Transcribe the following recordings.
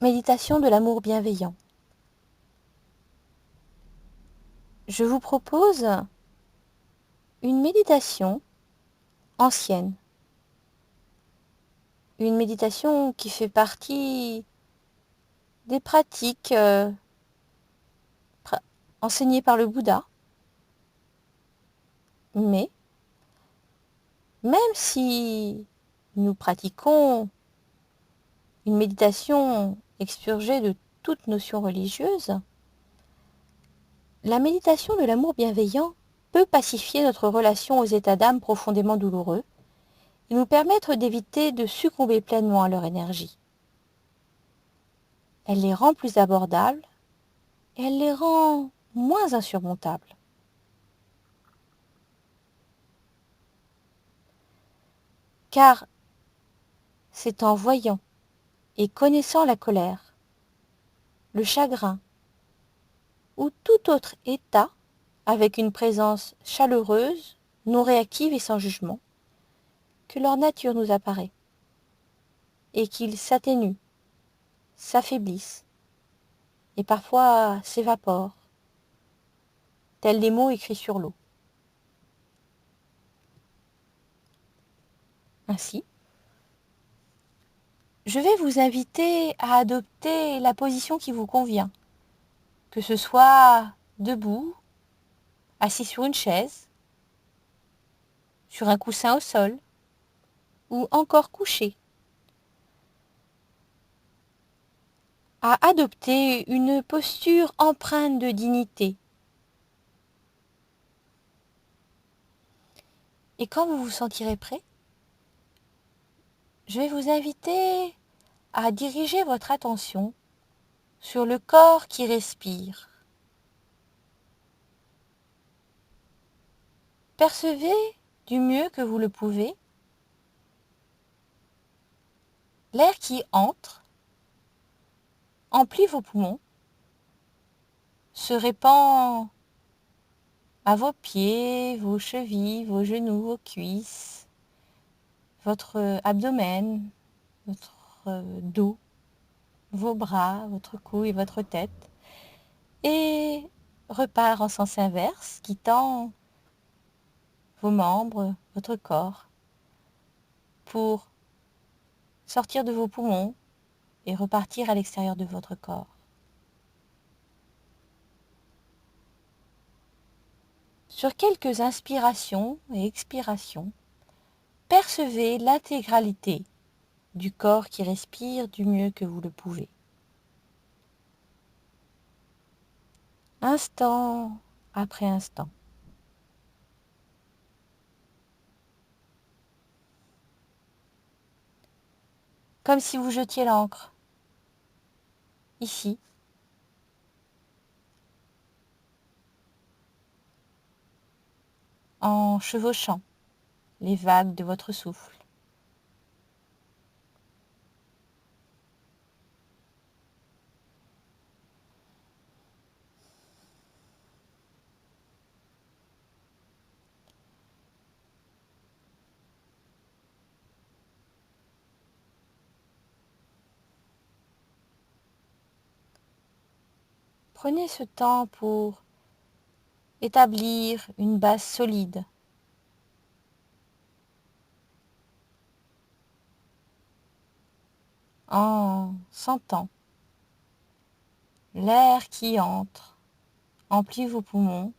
Méditation de l'amour bienveillant. Je vous propose une méditation ancienne. Une méditation qui fait partie des pratiques enseignées par le Bouddha. Mais même si nous pratiquons une méditation expurgée de toute notion religieuse, la méditation de l'amour bienveillant peut pacifier notre relation aux états d'âme profondément douloureux et nous permettre d'éviter de succomber pleinement à leur énergie. Elle les rend plus abordables et elle les rend moins insurmontables. Car c'est en voyant et connaissant la colère, le chagrin ou tout autre état avec une présence chaleureuse, non réactive et sans jugement, que leur nature nous apparaît et qu'ils s'atténuent, s'affaiblissent et parfois s'évaporent, tels les mots écrits sur l'eau. Ainsi, je vais vous inviter à adopter la position qui vous convient, que ce soit debout, assis sur une chaise, sur un coussin au sol, ou encore couché, à adopter une posture empreinte de dignité. Et quand vous vous sentirez prêt, je vais vous inviter à diriger votre attention sur le corps qui respire. Percevez du mieux que vous le pouvez l'air qui entre, emplit vos poumons, se répand à vos pieds, vos chevilles, vos genoux, vos cuisses, votre abdomen, votre dos, vos bras, votre cou et votre tête, et repart en sens inverse, quittant vos membres, votre corps, pour sortir de vos poumons et repartir à l'extérieur de votre corps. Sur quelques inspirations et expirations, percevez l'intégralité du corps qui respire du mieux que vous le pouvez. Instant après instant. Comme si vous jetiez l'encre, ici, en chevauchant les vagues de votre souffle. Prenez ce temps pour établir une base solide. En sentant l'air qui entre, emplit vos poumons,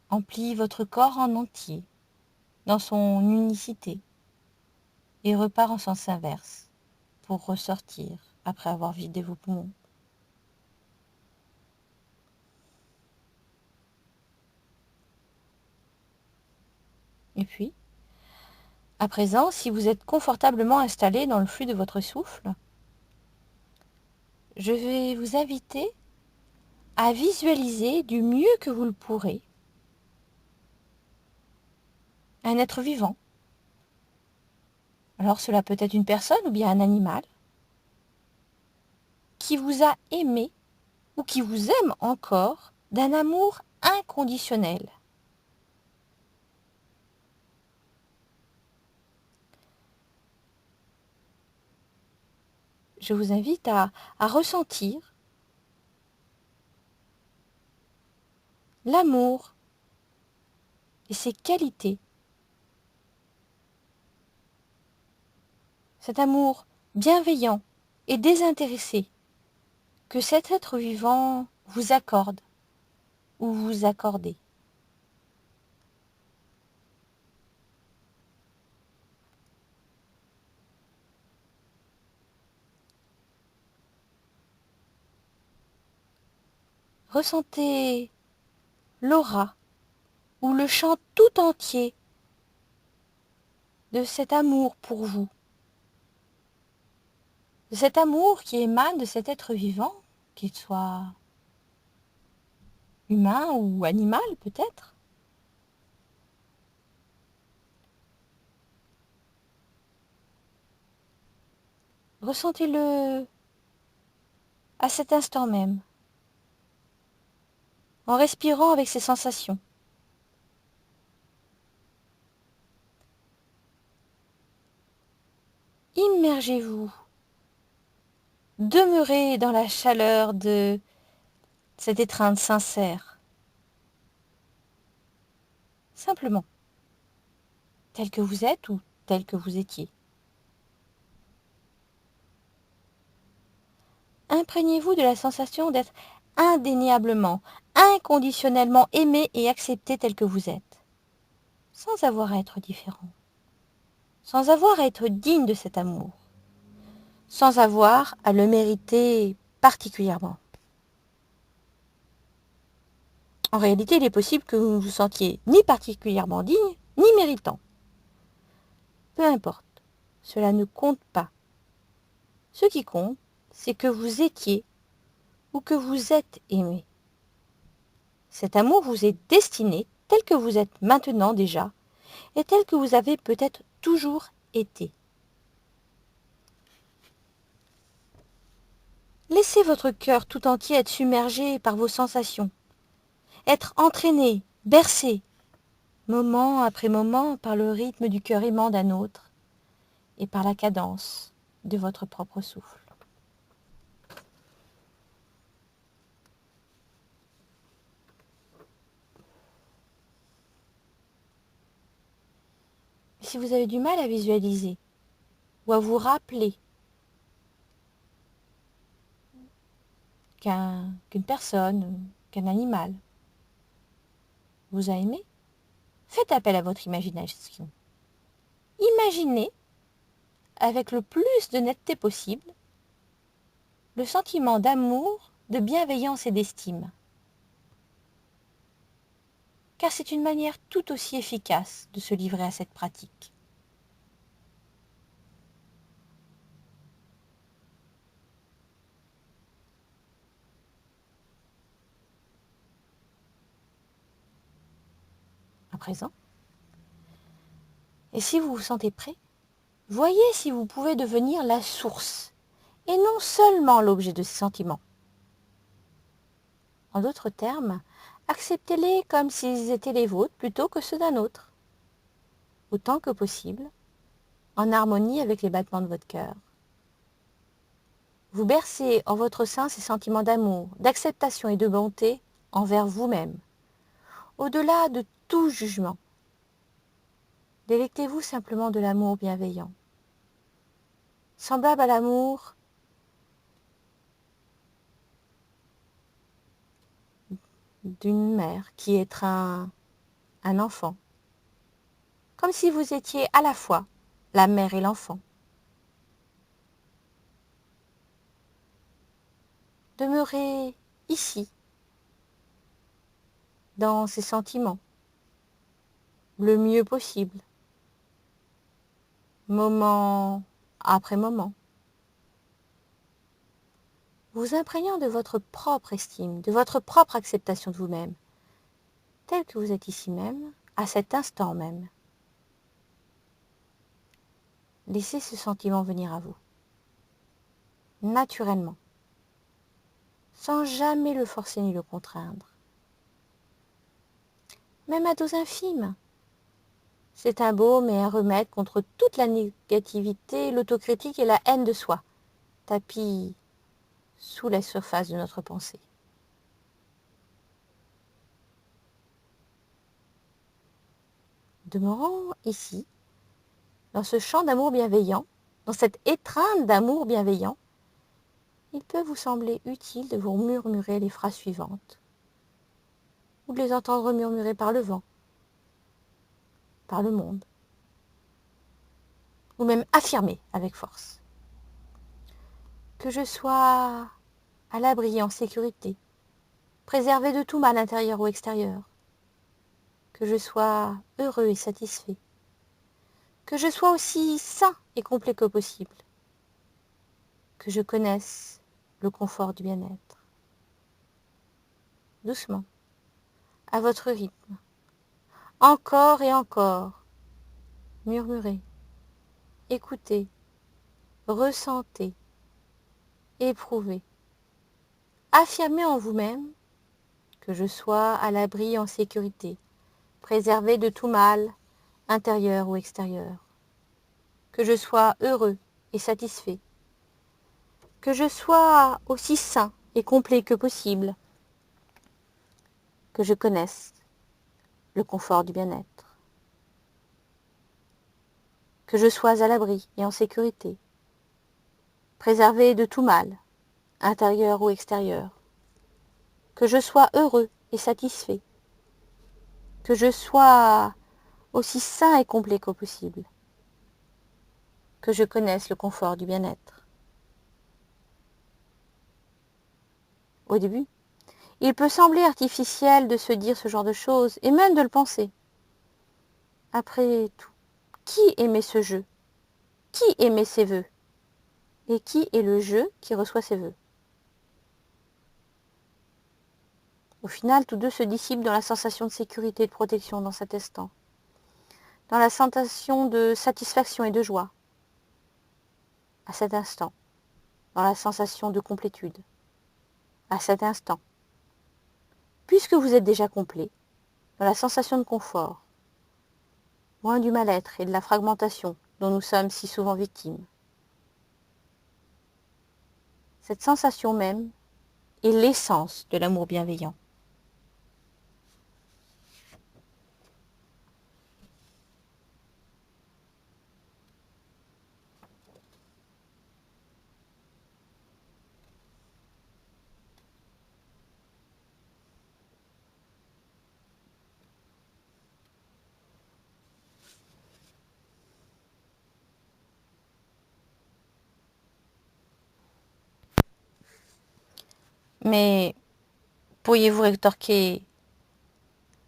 emplit votre corps en entier, dans son unicité, et repart en sens inverse pour ressortir après avoir vidé vos poumons. Et puis, à présent, si vous êtes confortablement installé dans le flux de votre souffle, je vais vous inviter à visualiser du mieux que vous le pourrez un être vivant. Alors cela peut être une personne ou bien un animal qui vous a aimé ou qui vous aime encore d'un amour inconditionnel. je vous invite à ressentir l'amour et ses qualités. Cet amour bienveillant et désintéressé que cet être vivant vous accorde ou vous accordez. Ressentez l'aura ou le chant tout entier de cet amour pour vous, de cet amour qui émane de cet être vivant, qu'il soit humain ou animal peut-être. Ressentez-le à cet instant même, en respirant avec ces sensations. Immergez-vous, demeurez dans la chaleur de cette étreinte sincère. Simplement, tel que vous êtes ou tel que vous étiez. Imprégnez-vous de la sensation d'être indéniablement, inconditionnellement aimé et accepté tel que vous êtes, sans avoir à être différent, sans avoir à être digne de cet amour, sans avoir à le mériter particulièrement. En réalité, il est possible que vous ne vous sentiez ni particulièrement digne, ni méritant. Peu importe, cela ne compte pas. Ce qui compte, c'est que vous étiez ou que vous êtes aimé. Cet amour vous est destiné tel que vous êtes maintenant déjà et tel que vous avez peut-être toujours été. Laissez votre cœur tout entier être submergé par vos sensations, être entraîné, bercé, moment après moment par le rythme du cœur aimant d'un autre et par la cadence de votre propre souffle. Si vous avez du mal à visualiser ou à vous rappeler qu'une personne, qu'un animal vous a aimé, faites appel à votre imagination. Imaginez, avec le plus de netteté possible, le sentiment d'amour, de bienveillance et d'estime. Car c'est une manière tout aussi efficace de se livrer à cette pratique. À présent, et si vous vous sentez prêt, voyez si vous pouvez devenir la source et non seulement l'objet de ces sentiments. En d'autres termes, acceptez-les comme s'ils étaient les vôtres plutôt que ceux d'un autre, autant que possible, en harmonie avec les battements de votre cœur. Vous bercez en votre sein ces sentiments d'amour, d'acceptation et de bonté envers vous-même, au-delà de tout jugement. Délectez-vous simplement de l'amour bienveillant, semblable à l'amour d'une mère qui étreint un enfant, comme si vous étiez à la fois la mère et l'enfant. Demeurez ici, dans ces sentiments, le mieux possible, moment après moment, vous imprégnant de votre propre estime, de votre propre acceptation de vous-même, tel que vous êtes ici même, à cet instant même. Laissez ce sentiment venir à vous, naturellement, sans jamais le forcer ni le contraindre. Même à dose infime, c'est un baume et un remède contre toute la négativité, l'autocritique et la haine de soi. tapis sous la surface de notre pensée. Demeurant ici, dans ce champ d'amour bienveillant, dans cette étreinte d'amour bienveillant, il peut vous sembler utile de vous murmurer les phrases suivantes, ou de les entendre murmurer par le vent, par le monde, ou même affirmer avec force. Que je sois à l'abri et en sécurité, préservé de tout mal intérieur ou extérieur, que je sois heureux et satisfait, que je sois aussi sain et complet que possible, que je connaisse le confort du bien-être. Doucement, à votre rythme, encore et encore, murmurez, écoutez, ressentez, éprouvez. Affirmez en vous-même que je sois à l'abri et en sécurité, préservé de tout mal, intérieur ou extérieur, que je sois heureux et satisfait, que je sois aussi sain et complet que possible, que je connaisse le confort du bien-être, que je sois à l'abri et en sécurité, préservé de tout mal, intérieur ou extérieur, que je sois heureux et satisfait, que je sois aussi sain et complet que possible, que je connaisse le confort du bien-être. Au début, il peut sembler artificiel de se dire ce genre de choses et même de le penser. Après tout, qui émet ce jeu? Qui émet ses vœux? Et qui est le jeu qui reçoit ses vœux? Au final, tous deux se dissipent dans la sensation de sécurité et de protection dans cet instant, dans la sensation de satisfaction et de joie à cet instant, dans la sensation de complétude à cet instant. Puisque vous êtes déjà complet, dans la sensation de confort, loin du mal-être et de la fragmentation dont nous sommes si souvent victimes. Cette sensation même est l'essence de l'amour bienveillant. Mais pourriez-vous rétorquer,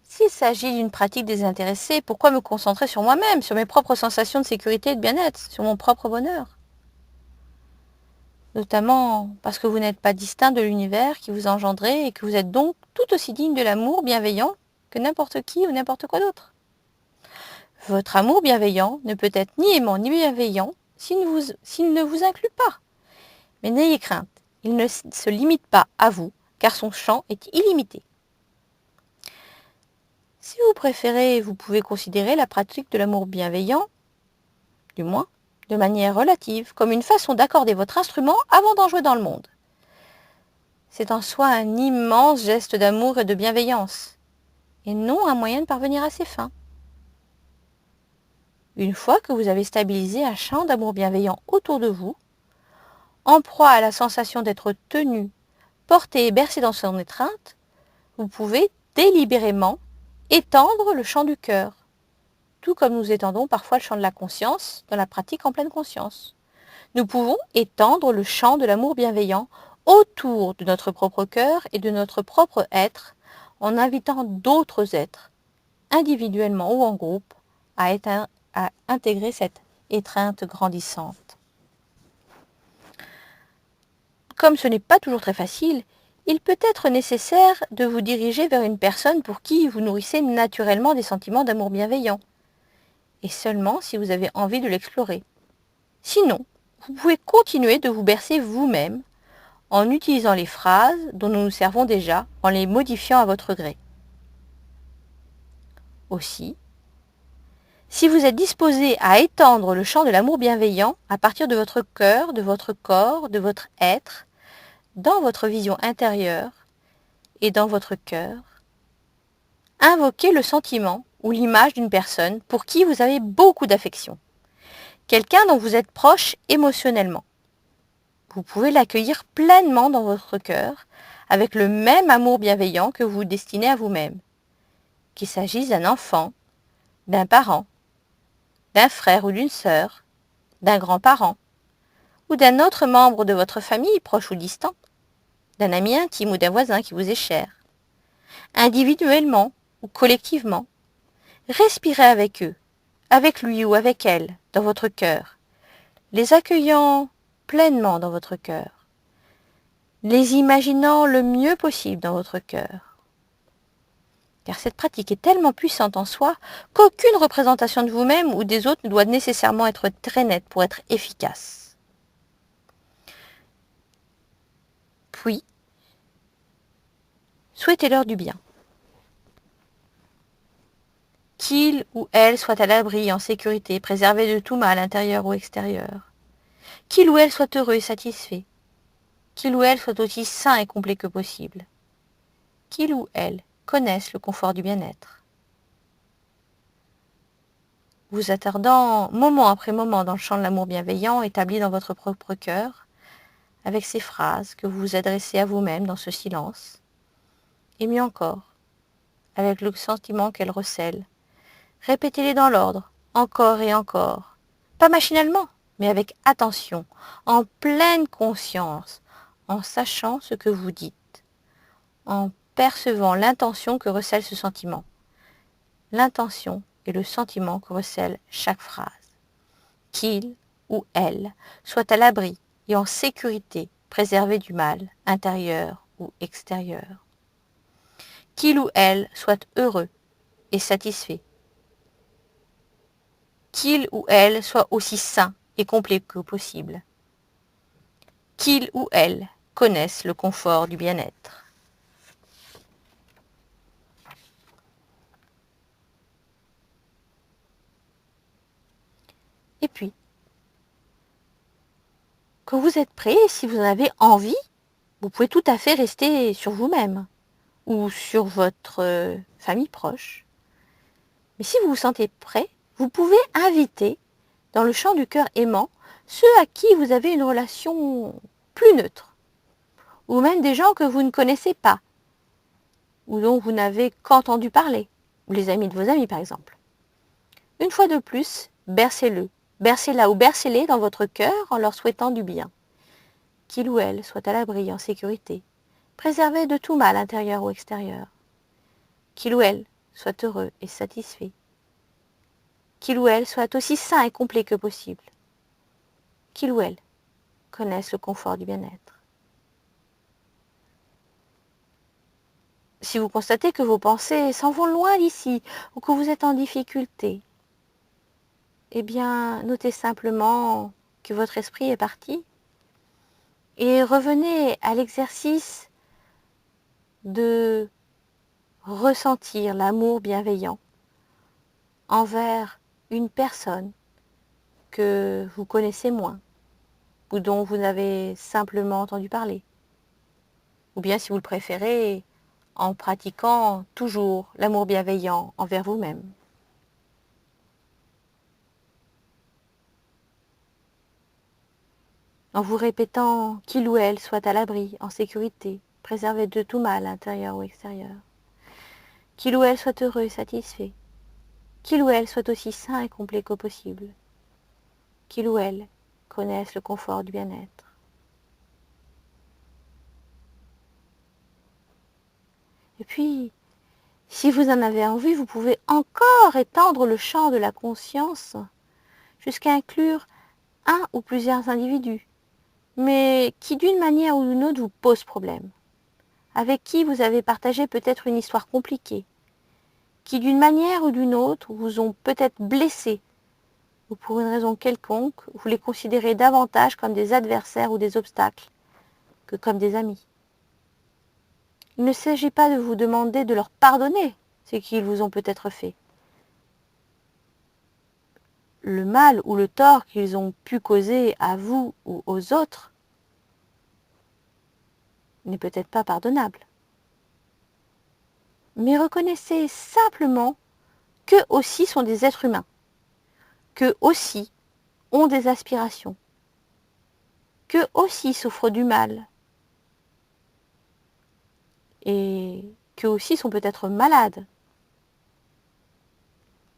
s'il s'agit d'une pratique désintéressée, pourquoi me concentrer sur moi-même, sur mes propres sensations de sécurité et de bien-être, sur mon propre bonheur? Notamment parce que vous n'êtes pas distinct de l'univers qui vous a engendré et que vous êtes donc tout aussi digne de l'amour bienveillant que n'importe qui ou n'importe quoi d'autre. Votre amour bienveillant ne peut être ni aimant ni bienveillant s'il ne vous inclut pas. Mais n'ayez crainte, il ne se limite pas à vous, car son champ est illimité. Si vous préférez, vous pouvez considérer la pratique de l'amour bienveillant, du moins, de manière relative, comme une façon d'accorder votre instrument avant d'en jouer dans le monde. C'est en soi un immense geste d'amour et de bienveillance, et non un moyen de parvenir à ses fins. Une fois que vous avez stabilisé un champ d'amour bienveillant autour de vous, en proie à la sensation d'être tenu, porté et bercé dans son étreinte, vous pouvez délibérément étendre le champ du cœur, tout comme nous étendons parfois le champ de la conscience dans la pratique en pleine conscience. Nous pouvons étendre le champ de l'amour bienveillant autour de notre propre cœur et de notre propre être en invitant d'autres êtres, individuellement ou en groupe, à intégrer cette étreinte grandissante. Comme ce n'est pas toujours très facile, il peut être nécessaire de vous diriger vers une personne pour qui vous nourrissez naturellement des sentiments d'amour bienveillant, et seulement si vous avez envie de l'explorer. Sinon, vous pouvez continuer de vous bercer vous-même en utilisant les phrases dont nous nous servons déjà, en les modifiant à votre gré. Aussi, Si vous êtes disposé à étendre le champ de l'amour bienveillant à partir de votre cœur, de votre corps, de votre être, dans votre vision intérieure et dans votre cœur, invoquez le sentiment ou l'image d'une personne pour qui vous avez beaucoup d'affection, quelqu'un dont vous êtes proche émotionnellement. Vous pouvez l'accueillir pleinement dans votre cœur avec le même amour bienveillant que vous destinez à vous-même, qu'il s'agisse d'un enfant, d'un parent, d'un frère ou d'une sœur, d'un grand-parent, ou d'un autre membre de votre famille, proche ou distant, d'un ami intime ou d'un voisin qui vous est cher. Individuellement ou collectivement, respirez avec eux, avec lui ou avec elle, dans votre cœur, les accueillant pleinement dans votre cœur, les imaginant le mieux possible dans votre cœur. Car cette pratique est tellement puissante en soi qu'aucune représentation de vous-même ou des autres ne doit nécessairement être très nette pour être efficace. Puis, souhaitez-leur du bien. Qu'il ou elle soit à l'abri, en sécurité, préservé de tout mal intérieur ou extérieur. Qu'il ou elle soit heureux et satisfait. Qu'il ou elle soit aussi sain et complet que possible. Qu'il ou elle connaisse le confort du bien-être. Vous attardant moment après moment dans le champ de l'amour bienveillant établi dans votre propre cœur, avec ces phrases que vous vous adressez à vous-même dans ce silence, et mieux encore, avec le sentiment qu'elles recèlent. Répétez-les dans l'ordre, encore et encore, pas machinalement, mais avec attention, en pleine conscience, en sachant ce que vous dites, en percevant l'intention que recèle ce sentiment, l'intention et le sentiment que recèle chaque phrase. Qu'il ou elle soit à l'abri et en sécurité, préservé du mal, intérieur ou extérieur. Qu'il ou elle soit heureux et satisfait. Qu'il ou elle soit aussi sain et complet que possible. Qu'il ou elle connaisse le confort du bien-être. Et puis, quand vous êtes prêt, si vous en avez envie, vous pouvez tout à fait rester sur vous-même ou sur votre famille proche. Mais si vous vous sentez prêt, vous pouvez inviter dans le champ du cœur aimant ceux à qui vous avez une relation plus neutre, ou même des gens que vous ne connaissez pas, ou dont vous n'avez qu'entendu parler, ou les amis de vos amis par exemple. Une fois de plus, bercez-le, bercez-la ou bercez-les dans votre cœur en leur souhaitant du bien. Qu'il ou elle soit à l'abri, en sécurité, préservé de tout mal intérieur ou extérieur. Qu'il ou elle soit heureux et satisfait. Qu'il ou elle soit aussi sain et complet que possible. Qu'il ou elle connaisse le confort du bien-être. Si vous constatez que vos pensées s'en vont loin d'ici ou que vous êtes en difficulté, eh bien, notez simplement que votre esprit est parti et revenez à l'exercice de ressentir l'amour bienveillant envers une personne que vous connaissez moins ou dont vous avez simplement entendu parler. Ou bien, si vous le préférez, en pratiquant toujours l'amour bienveillant envers vous-même. En vous répétant qu'il ou elle soit à l'abri, en sécurité, préservé de tout mal intérieur ou extérieur. Qu'il ou elle soit heureux et satisfait. Qu'il ou elle soit aussi sain et complet que possible. Qu'il ou elle connaisse le confort du bien-être. Et puis, si vous en avez envie, vous pouvez encore étendre le champ de la conscience jusqu'à inclure un ou plusieurs individus, mais qui d'une manière ou d'une autre vous posent problème, avec qui vous avez partagé peut-être une histoire compliquée, qui d'une manière ou d'une autre vous ont peut-être blessé, ou pour une raison quelconque, vous les considérez davantage comme des adversaires ou des obstacles que comme des amis. Il ne s'agit pas de vous demander de leur pardonner ce qu'ils vous ont peut-être fait, le mal ou le tort qu'ils ont pu causer à vous ou aux autres n'est peut-être pas pardonnable. Mais reconnaissez simplement qu'eux aussi sont des êtres humains, qu'eux aussi ont des aspirations, qu'eux aussi souffrent du mal, et qu'eux aussi sont peut-être malades,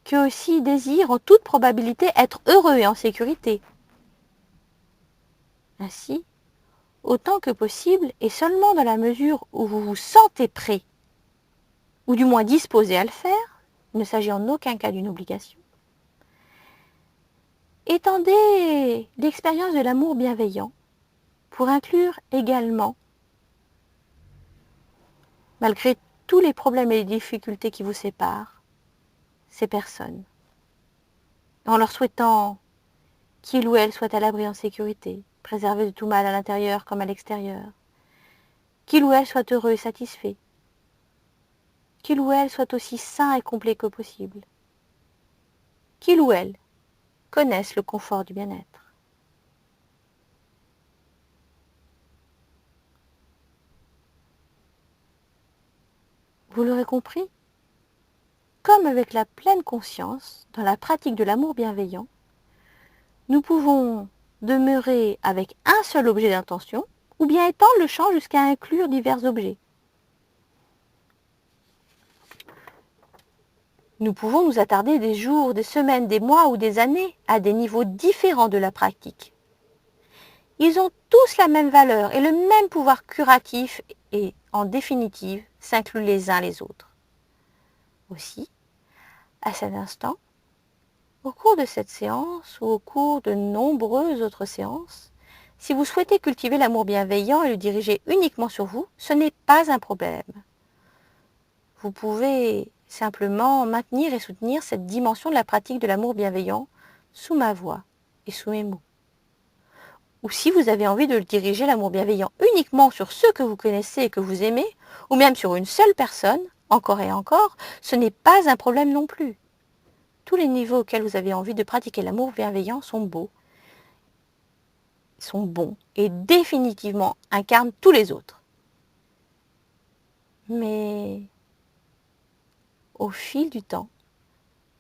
qu'eux aussi désirent en toute probabilité être heureux et en sécurité. Ainsi, autant que possible, et seulement dans la mesure où vous vous sentez prêt, ou du moins disposé à le faire, il ne s'agit en aucun cas d'une obligation, étendez l'expérience de l'amour bienveillant pour inclure également, malgré tous les problèmes et les difficultés qui vous séparent, ces personnes, en leur souhaitant qu'ils ou elles soient à l'abri en sécurité, préservés de tout mal à l'intérieur comme à l'extérieur, qu'ils ou elles soient heureux et satisfaits, qu'ils ou elles soient aussi sains et complets que possible, qu'ils ou elles connaissent le confort du bien-être. Vous l'aurez compris, comme avec la pleine conscience, dans la pratique de l'amour bienveillant, nous pouvons demeurer avec un seul objet d'intention, ou bien étendre le champ jusqu'à inclure divers objets. Nous pouvons nous attarder des jours, des semaines, des mois ou des années à des niveaux différents de la pratique. Ils ont tous la même valeur et le même pouvoir curatif et, en définitive, s'incluent les uns les autres. Aussi, à cet instant, au cours de cette séance ou au cours de nombreuses autres séances, si vous souhaitez cultiver l'amour bienveillant et le diriger uniquement sur vous, ce n'est pas un problème. Vous pouvez simplement maintenir et soutenir cette dimension de la pratique de l'amour bienveillant sous ma voix et sous mes mots. Ou si vous avez envie de le diriger, l'amour bienveillant, uniquement sur ceux que vous connaissez et que vous aimez, ou même sur une seule personne, encore et encore, ce n'est pas un problème non plus. Tous les niveaux auxquels vous avez envie de pratiquer l'amour bienveillant sont beaux, sont bons et définitivement incarnent tous les autres. Mais au fil du temps,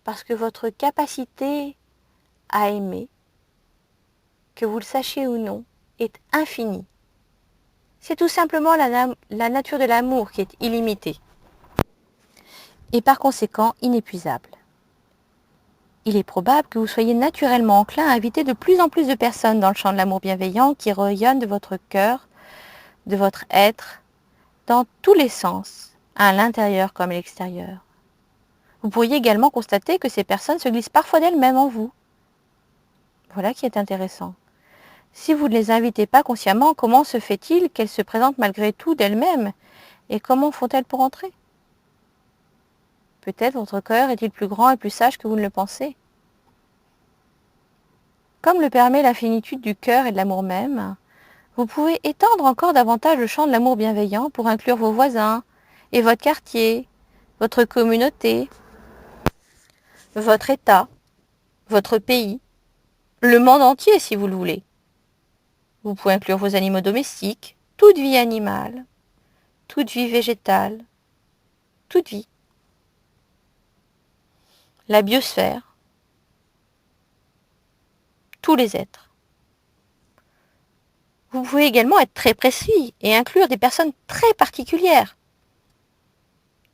parce que votre capacité à aimer, que vous le sachiez ou non, est infinie. C'est tout simplement la nature de l'amour qui est illimitée et par conséquent inépuisable. Il est probable que vous soyez naturellement enclin à inviter de plus en plus de personnes dans le champ de l'amour bienveillant qui rayonne de votre cœur, de votre être, dans tous les sens, à l'intérieur comme à l'extérieur. Vous pourriez également constater que ces personnes se glissent parfois d'elles-mêmes en vous. Voilà qui est intéressant. Si vous ne les invitez pas consciemment, comment se fait-il qu'elles se présentent malgré tout d'elles-mêmes? Et comment font-elles pour entrer? Peut-être votre cœur est-il plus grand et plus sage que vous ne le pensez. Comme le permet la finitude du cœur et de l'amour même, vous pouvez étendre encore davantage le champ de l'amour bienveillant pour inclure vos voisins et votre quartier, votre communauté, votre État, votre pays, le monde entier si vous le voulez. Vous pouvez inclure vos animaux domestiques, toute vie animale, toute vie végétale, toute vie. La biosphère, tous les êtres. Vous pouvez également être très précis et inclure des personnes très particulières,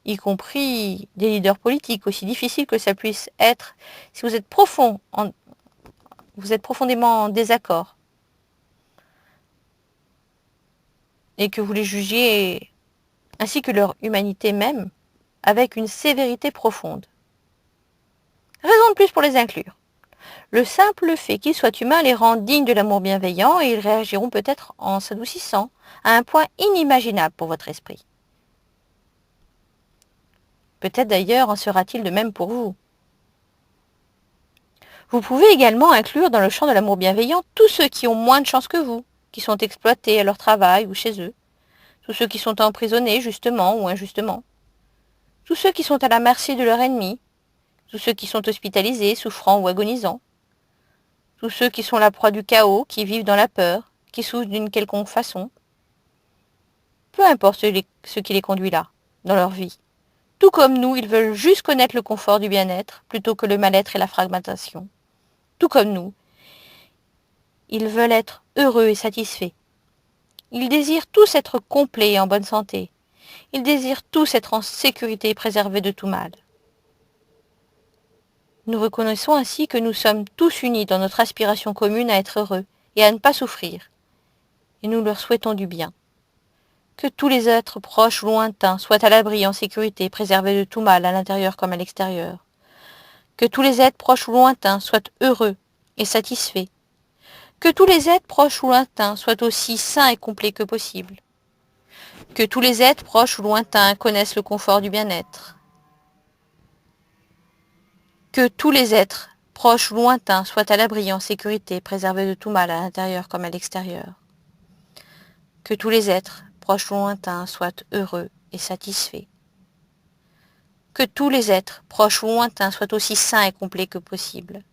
y compris des leaders politiques, aussi difficile que ça puisse être si vous êtes profondément en désaccord et que vous les jugiez, ainsi que leur humanité même, avec une sévérité profonde. Raison de plus pour les inclure. Le simple fait qu'ils soient humains les rend dignes de l'amour bienveillant et ils réagiront peut-être en s'adoucissant à un point inimaginable pour votre esprit. Peut-être d'ailleurs en sera-t-il de même pour vous. Vous pouvez également inclure dans le champ de l'amour bienveillant tous ceux qui ont moins de chance que vous, qui sont exploités à leur travail ou chez eux, tous ceux qui sont emprisonnés justement ou injustement, tous ceux qui sont à la merci de leur ennemi, tous ceux qui sont hospitalisés, souffrants ou agonisants, tous ceux qui sont la proie du chaos, qui vivent dans la peur, qui souffrent d'une quelconque façon. Peu importe ce qui les conduit là, dans leur vie. Tout comme nous, ils veulent juste connaître le confort du bien-être, plutôt que le mal-être et la fragmentation. Tout comme nous, ils veulent être heureux et satisfaits. Ils désirent tous être complets et en bonne santé. Ils désirent tous être en sécurité et préservés de tout mal. Nous reconnaissons ainsi que nous sommes tous unis dans notre aspiration commune à être heureux et à ne pas souffrir, et nous leur souhaitons du bien. Que tous les êtres proches ou lointains soient à l'abri, en sécurité, préservés de tout mal, à l'intérieur comme à l'extérieur. Que tous les êtres proches ou lointains soient heureux et satisfaits. Que tous les êtres proches ou lointains soient aussi sains et complets que possible. Que tous les êtres proches ou lointains connaissent le confort du bien-être. Que tous les êtres proches ou lointains soient à l'abri, en sécurité, préservés de tout mal, à l'intérieur comme à l'extérieur. Que tous les êtres proches ou lointains soient heureux et satisfaits. Que tous les êtres proches ou lointains soient aussi sains et complets que possible.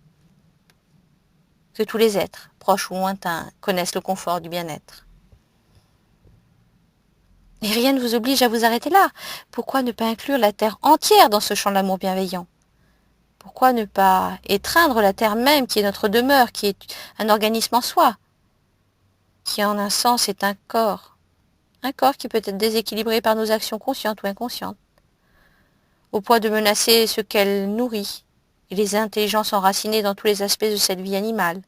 Que tous les êtres proches ou lointains connaissent le confort du bien-être. Et rien ne vous oblige à vous arrêter là. Pourquoi ne pas inclure la Terre entière dans ce champ de l'amour bienveillant? Pourquoi ne pas étreindre la Terre même qui est notre demeure, qui est un organisme en soi, qui en un sens est un corps qui peut être déséquilibré par nos actions conscientes ou inconscientes, au point de menacer ce qu'elle nourrit, et les intelligences enracinées dans tous les aspects de cette vie animale,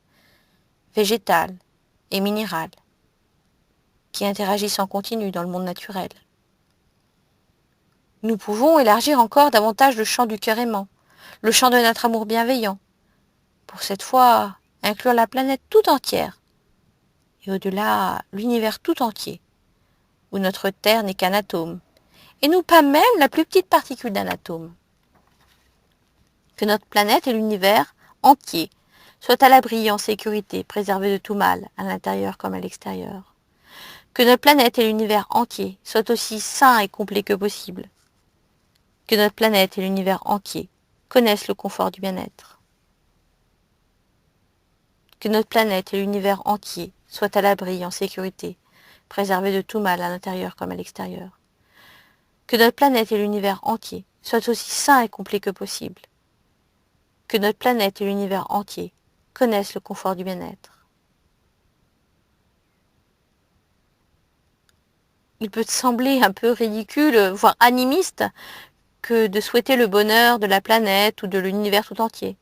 végétale et minérale, qui interagissent en continu dans le monde naturel. Nous pouvons élargir encore davantage le champ du cœur aimant, le champ de notre amour bienveillant, pour cette fois inclure la planète tout entière, et au-delà l'univers tout entier, où notre Terre n'est qu'un atome, et nous pas même la plus petite particule d'un atome. Que notre planète et l'univers entier soient à l'abri, en sécurité, préservés de tout mal, à l'intérieur comme à l'extérieur. Que notre planète et l'univers entier soient aussi sains et complets que possible. Que notre planète et l'univers entier connaissent le confort du bien-être. Que notre planète et l'univers entier soient à l'abri, en sécurité, préservés de tout mal, à l'intérieur comme à l'extérieur. Que notre planète et l'univers entier soient aussi sains et complets que possible. Que notre planète et l'univers entier connaissent le confort du bien-être. Il peut sembler un peu ridicule, voire animiste, que de souhaiter le bonheur de la planète ou de l'univers tout entier.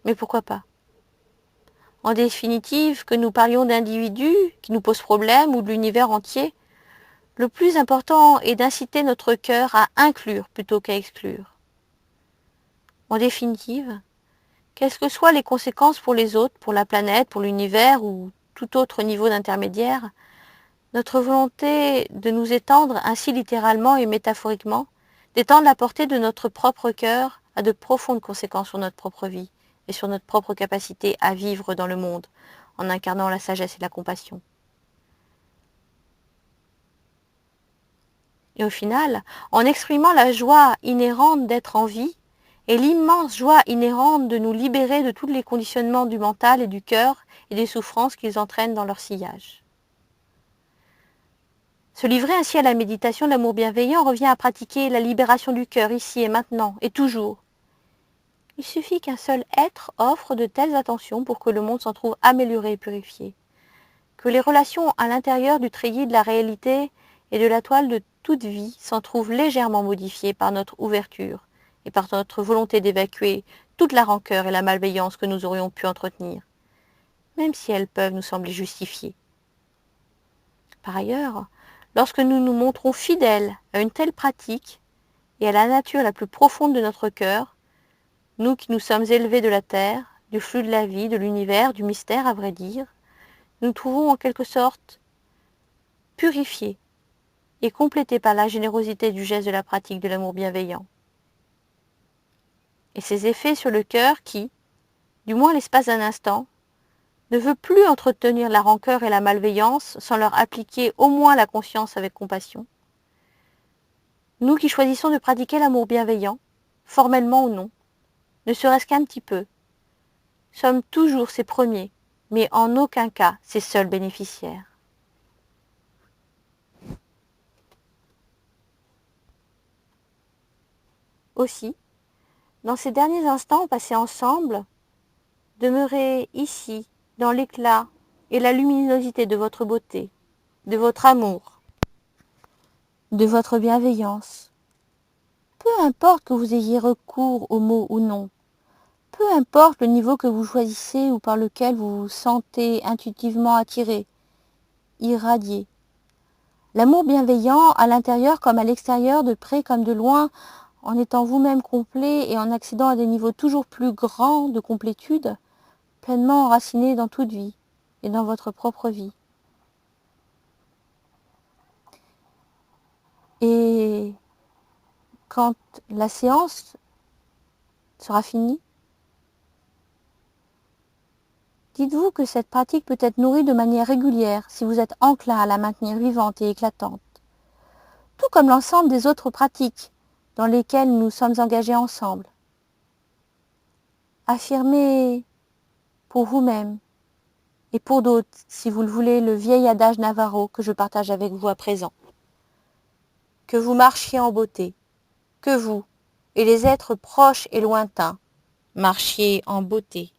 Mais pourquoi pas? En définitive, que nous parlions d'individus qui nous posent problème ou de l'univers entier, le plus important est d'inciter notre cœur à inclure plutôt qu'à exclure. En définitive, quelles que soient les conséquences pour les autres, pour la planète, pour l'univers ou tout autre niveau d'intermédiaire, notre volonté de nous étendre ainsi littéralement et métaphoriquement, d'étendre la portée de notre propre cœur a de profondes conséquences sur notre propre vie et sur notre propre capacité à vivre dans le monde en incarnant la sagesse et la compassion. Et au final, en exprimant la joie inhérente d'être en vie et l'immense joie inhérente de nous libérer de tous les conditionnements du mental et du cœur et des souffrances qu'ils entraînent dans leur sillage. Se livrer ainsi à la méditation de l'amour bienveillant revient à pratiquer la libération du cœur ici et maintenant et toujours. Il suffit qu'un seul être offre de telles attentions pour que le monde s'en trouve amélioré et purifié. Que les relations à l'intérieur du treillis de la réalité et de la toile de toute vie s'en trouvent légèrement modifiées par notre ouverture et par notre volonté d'évacuer toute la rancœur et la malveillance que nous aurions pu entretenir, même si elles peuvent nous sembler justifiées. Par ailleurs, lorsque nous nous montrons fidèles à une telle pratique et à la nature la plus profonde de notre cœur, nous qui nous sommes élevés de la terre, du flux de la vie, de l'univers, du mystère à vrai dire, nous trouvons en quelque sorte purifiés et complétés par la générosité du geste de la pratique de l'amour bienveillant. Et ses effets sur le cœur qui, du moins l'espace d'un instant, ne veut plus entretenir la rancœur et la malveillance sans leur appliquer au moins la conscience avec compassion. Nous qui choisissons de pratiquer l'amour bienveillant, formellement ou non, ne serait-ce qu'un petit peu, sommes toujours ses premiers, mais en aucun cas ses seuls bénéficiaires. Aussi, dans ces derniers instants passés ensemble, demeurez ici, dans l'éclat et la luminosité de votre beauté, de votre amour, de votre bienveillance. Peu importe que vous ayez recours aux mots ou non, peu importe le niveau que vous choisissez ou par lequel vous vous sentez intuitivement attiré, irradié. L'amour bienveillant, à l'intérieur comme à l'extérieur, de près comme de loin, en étant vous-même complet et en accédant à des niveaux toujours plus grands de complétude, pleinement enraciné dans toute vie et dans votre propre vie. Et quand la séance sera finie, dites-vous que cette pratique peut être nourrie de manière régulière si vous êtes enclin à la maintenir vivante et éclatante, tout comme l'ensemble des autres pratiques dans lesquelles nous sommes engagés ensemble. Affirmez pour vous-même et pour d'autres, si vous le voulez, le vieil adage navarro que je partage avec vous à présent. Que vous marchiez en beauté, que vous et les êtres proches et lointains marchiez en beauté